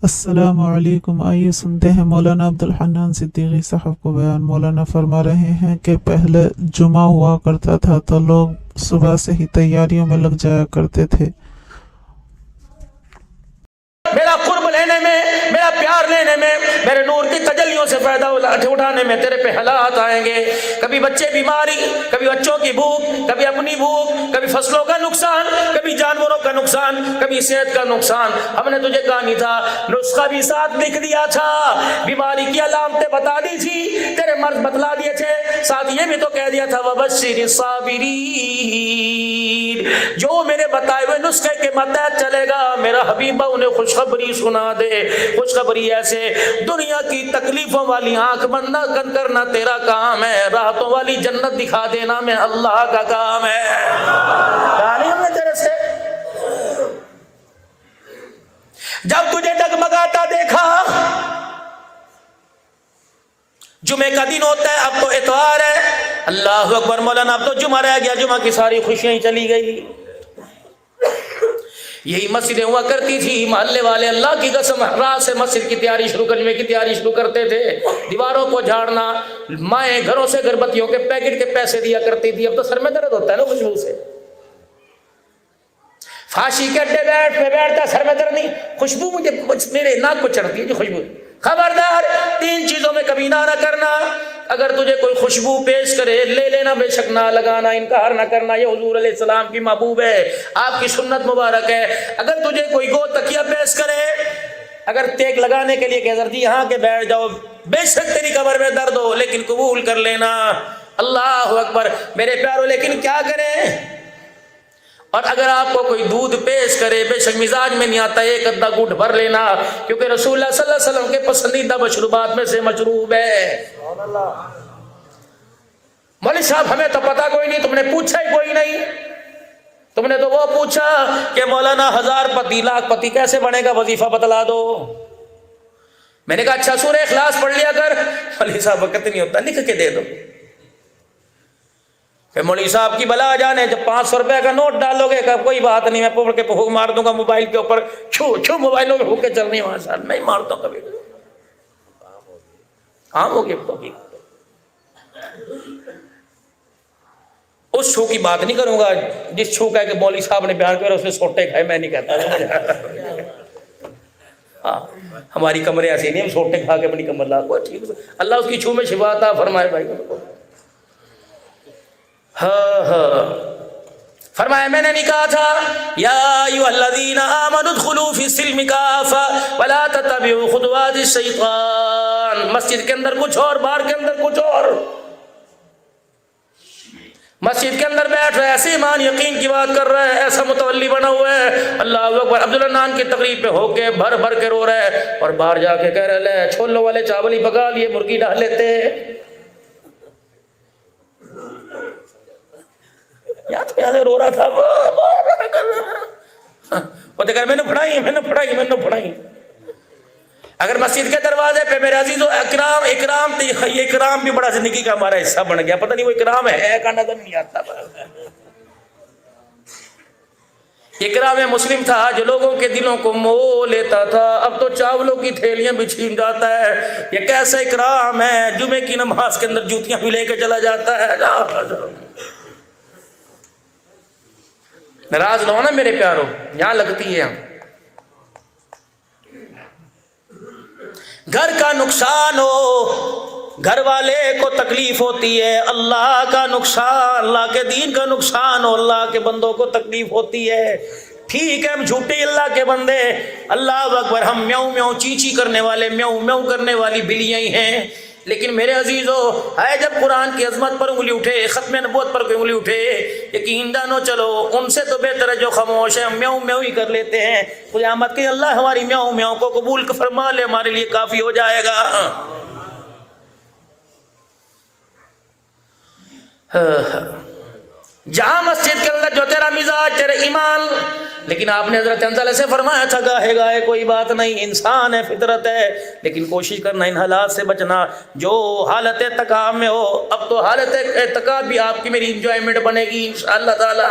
السلام علیکم۔ آئیے سنتے ہیں مولانا عبدالحنان صدیقی صاحب کو بیان۔ مولانا فرما رہے ہیں کہ پہلے جمعہ ہوا کرتا تھا تو لوگ صبح سے ہی تیاریوں میں لگ جایا کرتے تھے۔ میرا قرب لینے میں، میرا پیار لینے میں، میرے نور کی تجلیوں سے فائدہ اٹھانے میں تیرے پہ حالات آئیں گے۔ کبھی بچے بیماری، کبھی بچوں کی بھوک، کبھی اپنی بھوک، کبھی فصلوں کا نقصان، کبھی جانوروں کا نقصان، کبھی صحت کا نقصان۔ ہم نے تجھے کہا نہیں تھا، نسخہ بھی ساتھ لکھ دیا تھا، بیماری کی علامتیں بتا دی تھی، تیرے مرض بتلا دیے تھے، ساتھ یہ بھی تو کہہ دیا تھا وَبَشِّرِ الصَّابِرِينَ، جو میرے بتائے ہوئے نسخے کے متحد چلے گا میرا حبیبہ انہیں خوشخبری سنا دے۔ خوشخبری ایسے، دنیا کی تکلیفوں والی آنکھ بند نہ کرنا تیرا کام ہے، راحتوں والی جنت دکھا دینا میں اللہ کا کام ہے۔ کہانی ہم نے تیرے سے جب تجھے ڈگمگاتا دیکھا، جمعے کا دن ہوتا ہے، اب تو اتوار ہے، اللہ اکبر مولانا، اب تو جمعہ رہ گیا، جمعہ کی ساری خوشیاں ہی چلی گئی۔ یہی مسجدیں ہوا کرتی تھی، محلے والے اللہ کی قسم رات سے مسجد کی تیاری شروع کرنے کی تیاری شروع کرتے تھے، دیواروں کو جھاڑنا، مائیں گھروں سے اگربتیوں کے پیکٹ کے پیسے دیا کرتی تھی۔ اب تو سر میں درد ہوتا ہے نا خوشبو سے، پھانسی کے اڈے پہ بیٹھتا سر میں درد نہیں، خوشبو مجھے میرے ناک کو چڑھتی ہے جی خوشبو۔ خبردار، تین چیزوں میں کبھی نہ کرنا، اگر تجھے کوئی خوشبو پیش کرے لے لینا، بے شک نہ لگانا، انکار نہ کرنا، یہ حضور علیہ السلام کی محبوب ہے، آپ کی سنت مبارک ہے۔ اگر تجھے کوئی گو تکیہ پیش کرے، اگر ٹیک لگانے کے لیے کہ جی یہاں کے بیٹھ جاؤ، بے شک تیری کمر میں درد ہو لیکن قبول کر لینا۔ اللہ اکبر میرے پیارو، لیکن کیا کریں؟ اور اگر آپ کو کوئی دودھ پیش کرے، بے شک مزاج میں نہیں آتا، ایک ادھا گھونٹ بھر لینا، کیونکہ رسول اللہ صلی اللہ علیہ وسلم کے پسندیدہ مشروبات میں سے مشروب ہے۔ مولوی صاحب ہمیں تو پتا کوئی نہیں، تم نے پوچھا ہی کوئی نہیں، تم نے تو وہ پوچھا کہ مولانا 1000 پتی لاکھ پتی کیسے بنے گا، وظیفہ بتلا دو۔ میں نے کہا اچھا سورہ اخلاص پڑھ لیا کر۔ مولوی صاحب وقت نہیں ہوتا، لکھ کے دے دو۔ پھر مولوی صاحب کی بلا جانے، جب 500 روپے کا نوٹ ڈالو گے کہ کوئی بات نہیں، میں پکڑ کے پھونک مار دوں گا موبائل کے اوپر، چھو موبائلوں میں پھونک کے چل رہی ہوں، صاحب نہیں مارتا ہوں کبھی، عام ہو گیا تو اس چھو کی بات نہیں کروں گا، جس چھو کا کہ مولوی صاحب نے بیان کیا اس نے سوٹے کھائے، میں نہیں کہتا۔ ہاں ہماری کمریں ایسی نہیں، ہم سوٹے کھا کے اپنی کمر لا کو ٹھیک، اللہ اس کی چھو میں شفا عطا فرمائے بھائی۔ ہاں فرمایا میں نے نہیں کہا تھا یا ایھا الذین آمنوا ادخلوا فی السلم کافۃ ولا تتبعوا خطوات الشیطان۔ مسجد کے اندر کچھ اور، باہر کے اندر کچھ اور۔ مسجد کے اندر بیٹھ رہا ہے، ایسے ایمان یقین کی بات کر رہا ہے، ایسا متولی بنا ہوا ہے، اللہ اکبر، عبدالحنان کی تقریب پہ ہو کے بھر بھر کے رو رہا ہے، اور باہر جا کے کہہ رہا ہے چھولوں والے چاول ہی پکا لیے، مرغی ڈال لیتے۔ یا تو یہاں سے رو رہا تھا، وہ دیکھ میں نے پڑھائی۔ اگر مسجد کے دروازے پہ میرے عزیزو اکرام بھی بڑا زندگی کا ہمارا حصہ بن گیا، پتہ نہیں وہ اکرام ہے کا نظر نہیں آتا۔ اکرام مسلم تھا جو لوگوں کے دلوں کو مو لیتا تھا، اب تو چاولوں کی تھیلیاں بھی چھین جاتا ہے۔ یہ کیسا اکرام ہے، جمعے کی نماز کے اندر جوتیاں بھی لے کے چلا جاتا ہے۔ ناراض نہ ہونا میرے پیارو، یہاں لگتی ہے۔ گھر کا نقصان ہو، گھر والے کو تکلیف ہوتی ہے، اللہ کا نقصان، اللہ کے دین کا نقصان ہو، اللہ کے بندوں کو تکلیف ہوتی ہے۔ ٹھیک ہے ہم جھوٹے اللہ کے بندے، اللہ اکبر، ہم میاؤں میاؤں چیچی کرنے والے، میاؤں میاؤں کرنے والی بلیاں ہی ہیں، لیکن میرے عزیزو ہے جب قرآن کی عظمت پر انگلی اٹھے، ختم نبوت پر انگلی اٹھے، یقین جانو چلو ان سے تو بہتر ہے جو خاموش ہے، ہم میاؤں میاؤں ہی کر لیتے ہیں۔ قیامت کے اللہ ہماری میاؤں میاؤں کو قبول فرما لے، ہمارے لیے کافی ہو جائے گا۔ جہاں مسجد کے اندر جو تیرا مزاج، تیرے ایمان، لیکن آپ نے حضرت حنظلہ سے فرمایا تھا گاہے گاہے کوئی بات نہیں، انسان ہے، فطرت ہے، لیکن کوشش کرنا ان حالات سے بچنا جو حالت ارتکاب میں ہو۔ اب تو حالت ارتکاب بھی آپ کی میری انجوائمنٹ بنے گی انشاءاللہ تعالی۔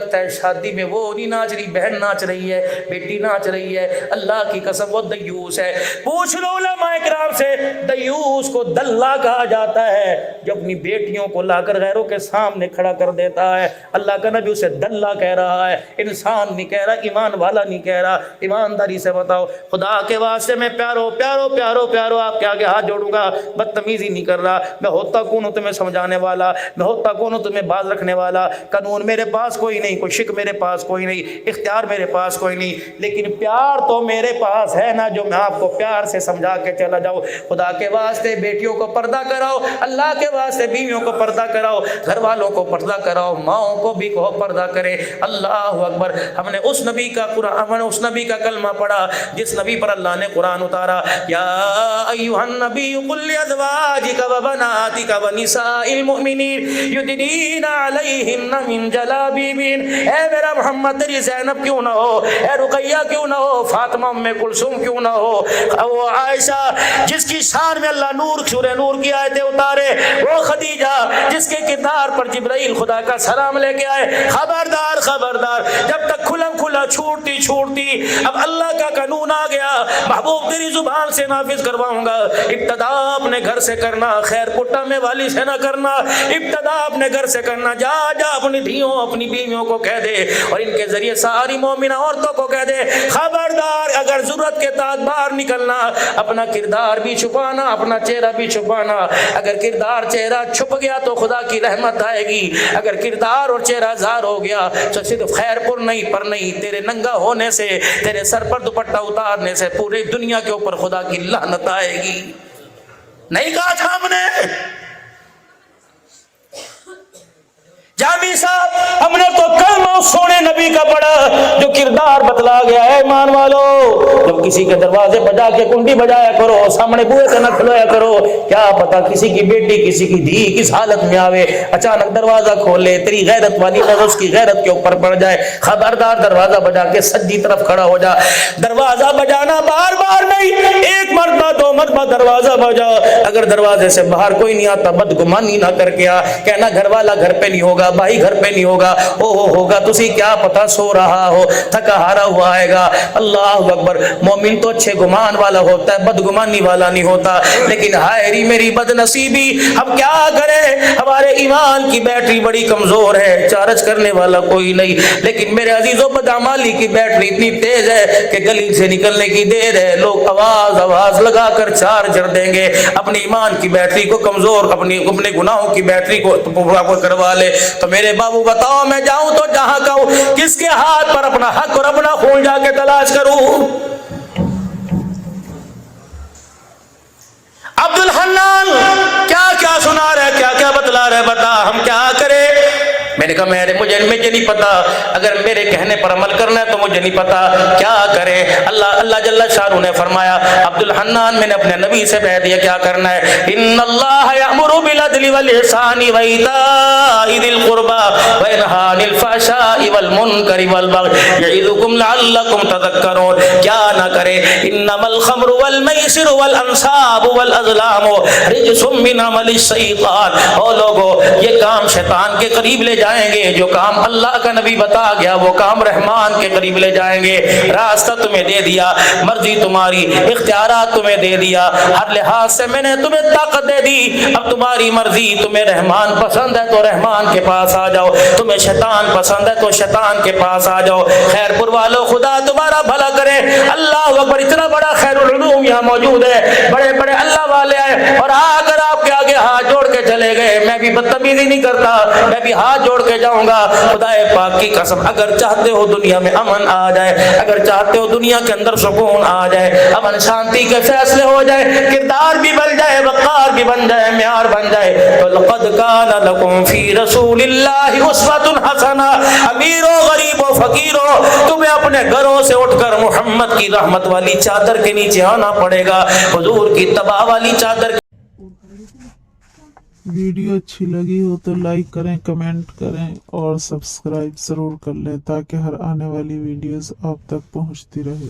لگتا ہے شادی میں وہ نہیں ناچ رہی، بہن ناچ رہی ہے، بیٹی ناچ رہی ہے، اللہ کی قسم وہ دیوس ہے۔ پوچھ لو علماء کرام سے، دیوس کو دلہ کہا جاتا ہے جو اپنی بیٹیوں کو لا کر غیروں کے سامنے کھڑا کر دیتا ہے۔ اللہ کا نبی اسے دلہ کہہ رہا ہے، انسان نہیں کہہ رہا، ایمان والا نہیں کہہ رہا۔ ایمانداری سے بتاؤ، خدا کے واسطے میں پیارو پیارو پیارو پیارو آپ کے آگے ہاتھ جوڑوں گا، بدتمیزی نہیں کر رہا، میں ہوتا کون ہوں تمہیں سمجھانے والا، میں ہوتا کون ہوں تمہیں باز رکھنے والا۔ قانون میرے پاس کوئی نہیں، کوئی شک میرے پاس کوئی نہیں، اختیار میرے پاس کوئی نہیں، لیکن پیار تو میرے پاس ہے نا، جو میں آپ کو پیار سے سمجھا کے چلا جاؤ۔ خدا کے واسطے بیٹیوں کو پردہ کراؤ، اللہ کے واسطے بیویوں کو پردہ کراؤ، گھر والوں کو پردہ کراؤ، ماؤں کو بھی کہو پردہ کرے۔ اللہ اکبر۔ ہم نے اس نبی کا قرآن، ہم نے اس نبی کا کلمہ پڑھا جس نبی پر اللہ نے قرآن اتارا، یا ایھا النبی قل لازواجک وبناتک ونساء المؤمنین یدنین علیہن من جلابیبہن۔ اے میرا محمد، تیری زینب کیوں نہ ہو، اے رقیہ کیوں نہ ہو، فاطمہ ام کلثوم کیوں نہ ہو، وہ عائشہ جس کی شان میں اللہ نور سورہ نور کی آیتیں اتارے، وہ خدیجہ جس کے کردار پر جبرائیل خدا کا سلام لے کے آئے۔ خبردار خبردار، جب تک کھلم کھلا چھوٹتی اب اللہ کا قانون آ گیا، محبوب تیری زبان سے نافذ کرواؤں گا۔ ابتدا اپنے گھر سے کرنا، خیر پٹا میں والی سے نہ کرنا، ابتدا اپنے گھر سے کرنا۔ جا جا اپنی دھیوں اپنی بیویوں کو کہہ دے، اور ان کے ذریعے ساری مومنہ عورتوں کو کہہ دے، خبردار اگر ضرورت کے تحت باہر نکلنا، اپنا کردار بھی چھپانا، اپنا چہرہ بھی چھپانا۔ اگر کردار چہرہ چھپ گیا تو خدا کی رحمت آئے گی، اگر کردار اور چہرہ ظاہر ہو گیا تو صرف خیر پر نہیں، پر نہیں، تیرے ننگا ہونے سے، تیرے سر پر دوپٹہ اتارنے سے پوری دنیا کے اوپر خدا کی لعنت آئے گی۔ نہیں کہا تھا ہم نے؟ جامی صاحب، ہم نے تو کلمہ سونے نبی کا پڑھا جو کردار بتلا گیا ہے۔ ایمان والو، جب کسی کے دروازے بجا کے کنڈی بجایا کرو، سامنے بوئے سے نہ کھلویا کرو، کیا پتا کسی کی بیٹی کسی کی دھی کس حالت میں آوے، اچانک دروازہ کھولے، تیری غیرت والی نظر اس کی غیرت کے اوپر پڑ جائے۔ خبردار، دروازہ بجا کے سجی طرف کھڑا ہو جا۔ دروازہ بجانا بار بار نہیں، ایک مرتبہ دو مرتبہ دروازہ بجا۔ اگر دروازے سے باہر کوئی نہیں آتا، بدگمانی نہ کر کے آ، کہنا گھر والا گھر پہ نہیں ہوگا، بھائی گھر پہ نہیں ہوگا، ہوگا، تسی کیا پتا سو رہا ہو، تھکا ہارا ہوا آئے گا۔ اللہ اکبر۔ مومن تو اچھے گمان والا ہوتا ہے، بدگمانی والا نہیں ہوتا۔ لیکن ہائے ری میری بد نصیبی، ہم کیا کریں، ہمارے ایمان کی بیٹری بڑی کمزور ہے، چارج کرنے والا کوئی نہیں۔ لیکن میرے عزیزوں، بدعمالی کی بیٹری اتنی تیز ہے کہ گلی سے نکلنے کی دیر ہے، لوگ آواز لگا کر چارجر دیں گے۔ اپنی ایمان کی بیٹری کو کمزور، اپنے گناہوں کی بیٹری کو کروا لے۔ تو میرے بابو بتاؤ، میں جاؤں تو جہاں کہوں، کس کے ہاتھ پر اپنا حق اور اپنا خون جا کے تلاش کروں؟ عبد الحنان کیا کیا سنا رہے، کیا کیا بتلا رہے، بتا ہم کیا کریں؟ میں نے کہا مجھے نہیں پتا، اگر میرے کہنے پر عمل کرنا ہے تو مجھے نہیں پتا کیا کرے۔ اللہ جل شانہ نے فرمایا، عبد الحنان میں نے اپنے نبی سے کہہ دیا کیا کرنا ہے، ان اللہ یأمر بالعدل والإحسان وإیتاء ذی القربى وینہی عن الفحشاء والمنکر والبغی یعظکم لعلکم تذکرون۔ کیا نہ کرے، انما الخمر والمیسر والانصاب والازلام رجس من عمل الشیطان۔ او لوگو، یہ کام شیطان کے قریب لے جائیں گے، جو کام اللہ کا نبی بتا گیا وہ کام رحمان کے قریب لے جائیں گے۔ راستہ تمہیں دے دیا، مرضی تمہاری، اختیارات تمہیں دے دیا، ہر لحاظ سے میں نے تمہیں طاقت دے دی، اب تمہاری مرضی۔ تمہیں رحمان پسند ہے تو رحمان کے پاس آ جاؤ، تمہیں شیطان پسند ہے تو شیطان کے پاس آ جاؤ۔ خیر پور والو، خدا تمہارا بھلا کرے۔ اللہ اکبر، اتنا بڑا خیر العلوم یہاں موجود ہے، بڑے بڑے اللہ والے آئے، اور اگر آپ کے آگے ہاتھ جوڑ کے چلے گئے، میں بھی بدتمیزی نہیں کرتا، میں بھی ہاتھ جوڑ کے جاؤں گا۔ خدا پاک کی قسم، اگر چاہتے ہو دنیا میں امن آ جائے، اگر چاہتے ہو دنیا کے اندر سکون آ جائے، امن شانتی کے فیصلے ہو جائے، کردار بھی بن جائے، وقار بھی بن جائے، معیار بن جائے، تو لقد کان لکم فی رسول اللہ اسوۃ حسنہ۔ امیروں، غریبوں، فقیروں، تمہیں اپنے گھروں سے اٹھ کر محمد کی رحمت والی چادر کے نیچے آنا پڑے گا، حضور کی تباہ والی چادر۔ ویڈیو اچھی لگی ہو تو لائک کریں، کمنٹ کریں اور سبسکرائب ضرور کر لیں تاکہ ہر آنے والی ویڈیوز آپ تک پہنچتی رہے۔